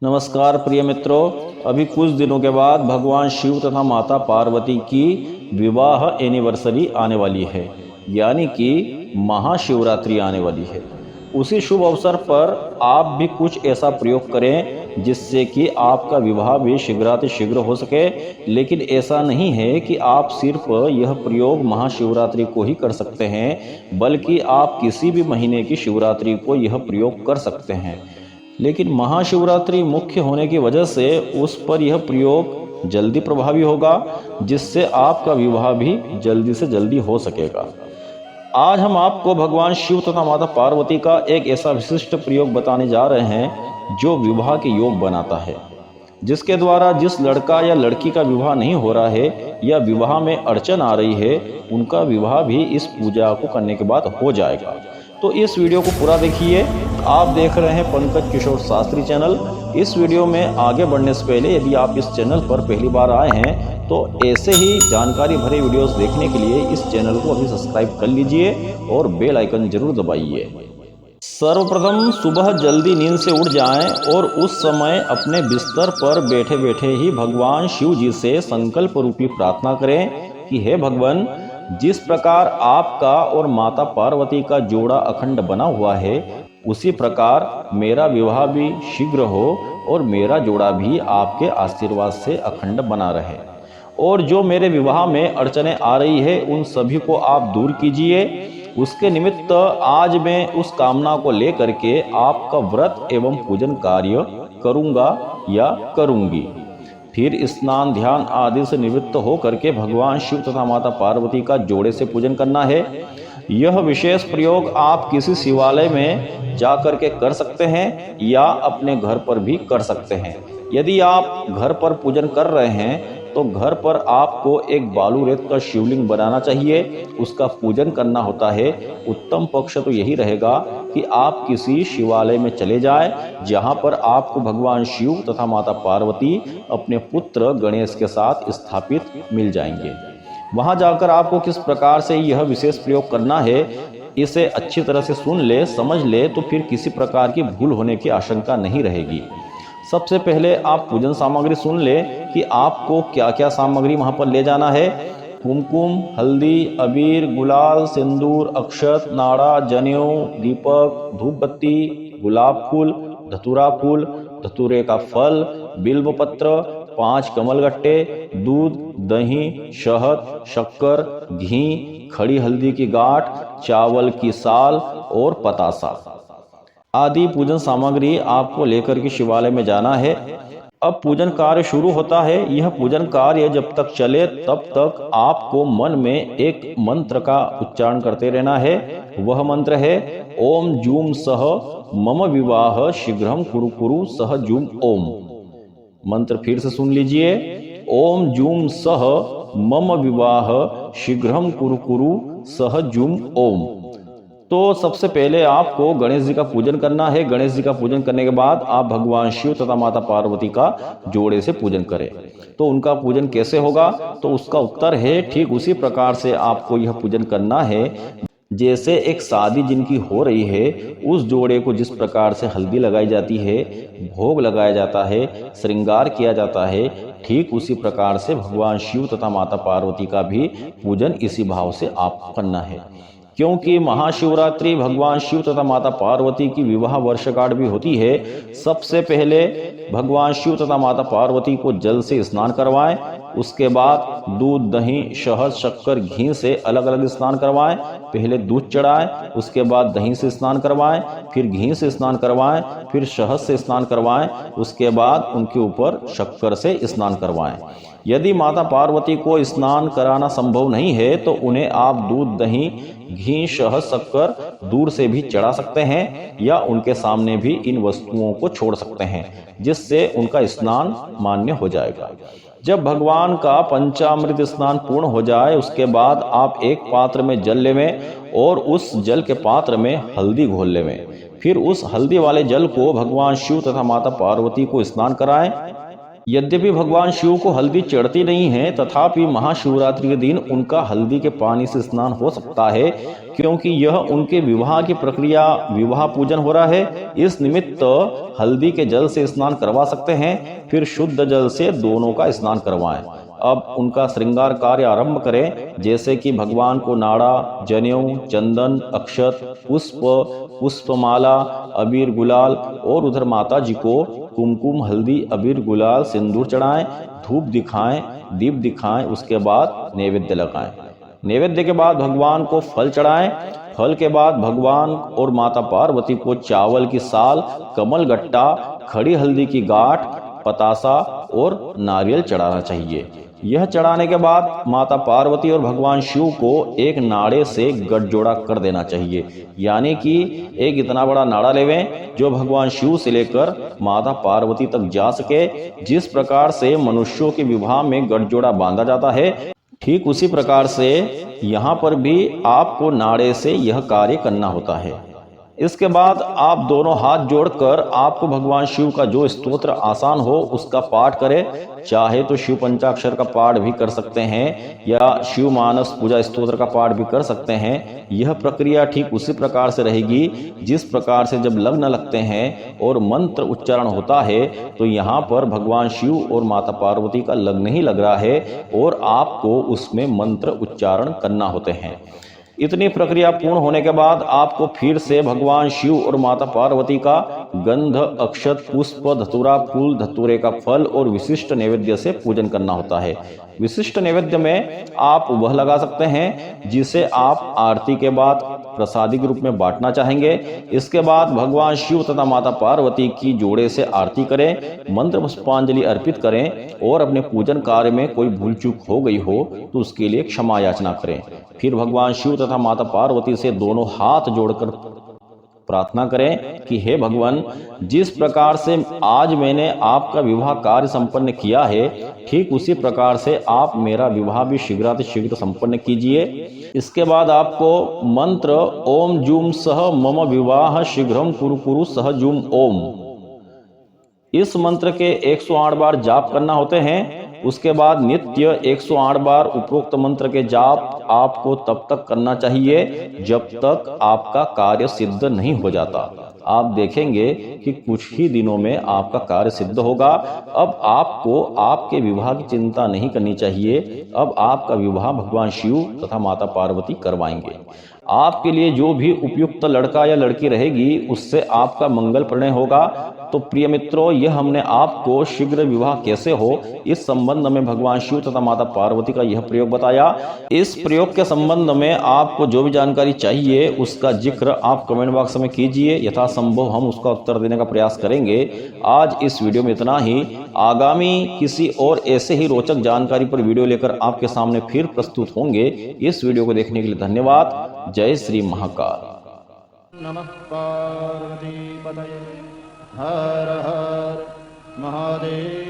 नमस्कार प्रिय मित्रों, अभी कुछ दिनों के बाद भगवान शिव तथा माता पार्वती की विवाह एनिवर्सरी आने वाली है, यानी कि महाशिवरात्रि आने वाली है। उसी शुभ अवसर पर आप भी कुछ ऐसा प्रयोग करें जिससे कि आपका विवाह भी शीघ्रातिशीघ्र हो सके। लेकिन ऐसा नहीं है कि आप सिर्फ यह प्रयोग महाशिवरात्रि को ही कर सकते हैं, बल्कि आप किसी भी महीने की शिवरात्रि को यह प्रयोग कर सकते हैं। लेकिन महाशिवरात्रि मुख्य होने की वजह से उस पर यह प्रयोग जल्दी प्रभावी होगा, जिससे आपका विवाह भी जल्दी से जल्दी हो सकेगा। आज हम आपको भगवान शिव तथा माता पार्वती का एक ऐसा विशिष्ट प्रयोग बताने जा रहे हैं जो विवाह के योग बनाता है, जिसके द्वारा जिस लड़का या लड़की का विवाह नहीं हो रहा है या विवाह में अड़चन आ रही है, उनका विवाह भी इस पूजा को करने के बाद हो जाएगा। तो इस वीडियो को पूरा देखिए। आप देख रहे हैं पंकज किशोर शास्त्री चैनल। इस वीडियो में आगे बढ़ने से पहले यदि आप इस चैनल पर पहली बार आए हैं तो ऐसे ही जानकारी भरे वीडियोस देखने के लिए इस चैनल को अभी सब्सक्राइब कर लीजिए और बेल आइकन जरूर दबाइए। सर्वप्रथम सुबह जल्दी नींद से उठ जाएं और उस समय अपने बिस्तर पर बैठे बैठे ही भगवान शिव जी से संकल्प रूपी प्रार्थना करें कि हे भगवान, जिस प्रकार आपका और माता पार्वती का जोड़ा अखंड बना हुआ है, उसी प्रकार मेरा विवाह भी शीघ्र हो और मेरा जोड़ा भी आपके आशीर्वाद से अखंड बना रहे। और जो मेरे विवाह में अड़चनें आ रही है, उन सभी को आप दूर कीजिए। उसके निमित्त आज मैं उस कामना को लेकर के आपका व्रत एवं पूजन कार्य करूँगा या करूँगी। फिर स्नान ध्यान आदि से निवृत्त हो करके भगवान शिव तथा माता पार्वती का जोड़े से पूजन करना है। यह विशेष प्रयोग आप किसी शिवालय में जा कर के कर सकते हैं या अपने घर पर भी कर सकते हैं। यदि आप घर पर पूजन कर रहे हैं तो घर पर आपको एक बालू रेत का शिवलिंग बनाना चाहिए, उसका पूजन करना होता है। उत्तम पक्ष तो यही रहेगा कि आप किसी शिवालय में चले जाएं, जहां पर आपको भगवान शिव तथा माता पार्वती अपने पुत्र गणेश के साथ स्थापित मिल जाएंगे। वहां जाकर आपको किस प्रकार से यह विशेष प्रयोग करना है, इसे अच्छी तरह से सुन ले, समझ ले, तो फिर किसी प्रकार की भूल होने की आशंका नहीं रहेगी। सबसे पहले आप पूजन सामग्री सुन ले कि आपको क्या क्या सामग्री वहां पर ले जाना है। कुमकुम, हल्दी, अबीर, गुलाल, सिंदूर, अक्षत, नाड़ा, जनेऊ, दीपक, धूप बत्ती, गुलाब फूल, धतूरा फूल, धतूरे का फल, बिल्व पत्र, 5 कमलगट्टे, दूध, दही, शहद, शक्कर, घी, खड़ी हल्दी की गांठ, चावल की साल और पतासा आदि पूजन सामग्री आपको लेकर के शिवालय में जाना है। अब पूजन कार्य शुरू होता है। यह पूजन कार्य जब तक चले तब तक आपको मन में एक मंत्र का उच्चारण करते रहना है। वह मंत्र है ओम जूम सह मम विवाह शीघ्रम कुरु कुरु सह जूम ओम। मंत्र फिर से सुन लीजिए, ओम जूम सह मम विवाह शीघ्रम कुरु कुरु सह जूम ओम। तो सबसे पहले आपको गणेश जी का पूजन करना है। गणेश जी का पूजन करने के बाद आप भगवान शिव तथा माता पार्वती का जोड़े से पूजन करें। तो उनका पूजन कैसे होगा, तो उसका उत्तर है ठीक उसी प्रकार से आपको यह पूजन करना है जैसे एक शादी जिनकी हो रही है, उस जोड़े को जिस प्रकार से हल्दी लगाई जाती है, भोग लगाया जाता है, श्रृंगार किया जाता है, ठीक उसी प्रकार से भगवान शिव तथा माता पार्वती का भी पूजन इसी भाव से आपको करना है। क्योंकि महाशिवरात्रि भगवान शिव तथा माता पार्वती की विवाह वर्षगांठ भी होती है। सबसे पहले भगवान शिव तथा माता पार्वती को जल से स्नान करवाएं, उसके बाद दूध, दही, शहद, शक्कर, घी से अलग अलग स्नान करवाएं। पहले दूध चढ़ाएं, उसके बाद दही से स्नान करवाएं, फिर घी से स्नान करवाएं, फिर शहद से स्नान करवाएं, उसके बाद उनके ऊपर शक्कर से स्नान करवाएं। यदि माता पार्वती को स्नान कराना संभव नहीं है तो उन्हें आप दूध, दही, घी, शहद, शक्कर दूर से भी चढ़ा सकते हैं या उनके सामने भी इन वस्तुओं को छोड़ सकते हैं, जिससे उनका स्नान मान्य हो जाएगा। जब भगवान का पंचामृत स्नान पूर्ण हो जाए, उसके बाद आप एक पात्र में जल लेवें और उस जल के पात्र में हल्दी घोल लेवें। फिर उस हल्दी वाले जल को भगवान शिव तथा माता पार्वती को स्नान कराएं। यद्यपि भगवान शिव को हल्दी चढ़ती नहीं है, तथापि महाशिवरात्रि के दिन उनका हल्दी के पानी से स्नान हो सकता है, क्योंकि यह उनके विवाह की प्रक्रिया, विवाह पूजन हो रहा है। इस निमित्त हल्दी के जल से स्नान करवा सकते हैं, फिर शुद्ध जल से दोनों का स्नान करवाएं। अब उनका श्रृंगार कार्य आरंभ करें, जैसे कि भगवान को नाड़ा, जनेऊ, चंदन, अक्षत, पुष्प, पुष्पमाला, अबीर, गुलाल और उधर माता जी को कुमकुम, हल्दी, अबीर, गुलाल, सिंदूर चढ़ाएं, धूप दिखाएं, दीप दिखाएं, उसके बाद नैवेद्य लगाएं। नैवेद्य के बाद भगवान को फल चढ़ाएं। फल के बाद भगवान और माता पार्वती को चावल की साल, कमल गट्टा, खड़ी हल्दी की गांठ, पतासा और नारियल चढ़ाना चाहिए। यह चढ़ाने के बाद माता पार्वती और भगवान शिव को एक नाड़े से गठजोड़ा कर देना चाहिए, यानी कि एक इतना बड़ा नाड़ा लेवें जो भगवान शिव से लेकर माता पार्वती तक जा सके। जिस प्रकार से मनुष्यों के विवाह में गठजोड़ा बांधा जाता है, ठीक उसी प्रकार से यहाँ पर भी आपको नाड़े से यह कार्य करना होता है। इसके बाद आप दोनों हाथ जोड़कर आपको भगवान शिव का जो स्तोत्र आसान हो उसका पाठ करें। चाहे तो शिव पंचाक्षर का पाठ भी कर सकते हैं या शिव मानस पूजा स्तोत्र का पाठ भी कर सकते हैं। यह प्रक्रिया ठीक उसी प्रकार से रहेगी जिस प्रकार से जब लग्न लगते हैं और मंत्र उच्चारण होता है, तो यहाँ पर भगवान शिव और माता पार्वती का लग्न ही लग रहा है और आपको उसमें मंत्र उच्चारण करना होते हैं। इतनी प्रक्रिया पूर्ण होने के बाद आपको फिर से भगवान शिव और माता पार्वती का गंध, अक्षत, पुष्प, धतूरा, फूल, धतूरे का फल और विशिष्ट नैवेद्य से पूजन करना होता है। विशिष्ट नैवेद्य में आप वह लगा सकते हैं जिसे आप आरती के बाद प्रसादी के रूप में बांटना चाहेंगे। इसके बाद भगवान शिव तथा माता पार्वती की जोड़े से आरती करें, मंत्र पुष्पांजलि अर्पित करें और अपने पूजन कार्य में कोई भूल चूक हो गई हो तो उसके लिए क्षमा याचना करें। फिर भगवान शिव तथा माता पार्वती से दोनों हाथ जोड़कर प्रार्थना करें कि हे भगवान, जिस प्रकार से आज मैंने आपका विवाह कार्य संपन्न किया है, ठीक उसी प्रकार से आप मेरा विवाह भी शीघ्रातिशीघ्र संपन्न कीजिए। इसके बाद आपको मंत्र ओम जूम सह मम विवाह शीघ्रम कुरु कुरु सह जूम ओम, इस मंत्र के 108 बार जाप करना होते हैं। उसके बाद नित्य 108 बार उपरोक्त मंत्र के जाप आपको तब तक करना चाहिए जब तक आपका कार्य सिद्ध नहीं हो जाता। आप देखेंगे कि कुछ ही दिनों में आपका कार्य सिद्ध होगा। अब आपको आपके विवाह की चिंता नहीं करनी चाहिए। अब आपका विवाह भगवान शिव तथा माता पार्वती करवाएंगे। आपके लिए जो भी उपयुक्त लड़का या लड़की रहेगी उससे आपका मंगल प्रणय होगा। तो प्रिय मित्रों, यह हमने आपको शीघ्र विवाह कैसे हो इस संबंध में भगवान शिव तथा माता पार्वती का यह प्रयोग बताया। इस प्रयोग के संबंध में आपको जो भी जानकारी चाहिए उसका जिक्र आप कमेंट बॉक्स में कीजिए, यथासंभव हम उसका उत्तर देने का प्रयास करेंगे। आज इस वीडियो में इतना ही। आगामी किसी और ऐसे ही रोचक जानकारी पर वीडियो लेकर आपके सामने फिर प्रस्तुत होंगे। इस वीडियो को देखने के लिए धन्यवाद। जय श्री महाकाल। नमः पार्वती पतये हर हर महादेव।